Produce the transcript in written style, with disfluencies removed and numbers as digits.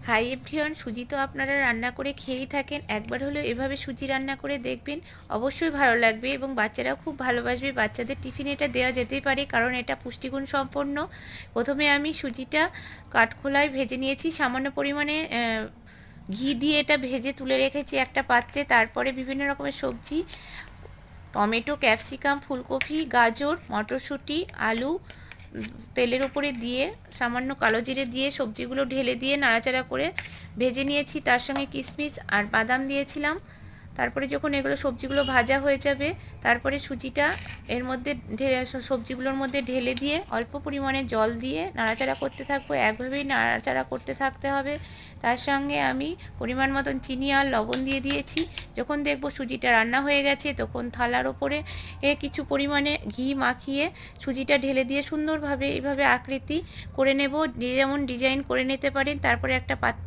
Hi everyone, সুজি তো আপনারা রান্না করে খেয়েই থাকেন। একবার হলেও এভাবে সুজি রান্না করে দেখবেন, অবশ্যই ভালো লাগবে এবং বাচ্চারাও খুব ভালোবাসবে। বাচ্চাদের টিফিনে এটা দেওয়া যেতেই পারে, কারণ এটা পুষ্টিগুণ সম্পন্ন। প্রথমে আমি সুজিটা কাঠখোলায় ভেজে নিয়েছি, সামান্য পরিমাণে ঘি দিয়ে এটা ভেজে তুলে রেখেছি একটা পাত্রে। তারপরে বিভিন্ন রকমের সবজি, টমেটো, ক্যাপসিকাম, ফুলকপি, গাজর, মটরশুঁটি, আলু তেলের উপরে দিয়ে সামান্য কালো জিরে দিয়ে সবজিগুলো ঢেলে দিয়ে নাড়াচাড়া করে ভেজে নিয়েছি। তার সঙ্গে কিশমিশ আর বাদাম দিয়েছিলাম। তারপরে যখন এগুলো সবজিগুলো ভাজা হয়ে যাবে, তারপরে সুজিটা এর মধ্যে সবজিগুলোর মধ্যে ঢেলে দিয়ে অল্প পরিমাণে জল দিয়ে নাড়াচাড়া করতে থাকবো। একভাবেই নাড়াচাড়া করতে থাকতে হবে। তার সঙ্গে আমি পরিমাণ মতন চিনি আর লবণ দিয়ে দিয়েছি। যখন দেখব সুজিটা রান্না হয়ে গেছে, তখন থালার ওপরে কিছু পরিমাণে ঘি মাখিয়ে সুজিটা ঢেলে দিয়ে সুন্দরভাবে এইভাবে আকৃতি করে নেব। যেমন ডিজাইন করে নিতে পারেন। তারপরে একটা পাত্র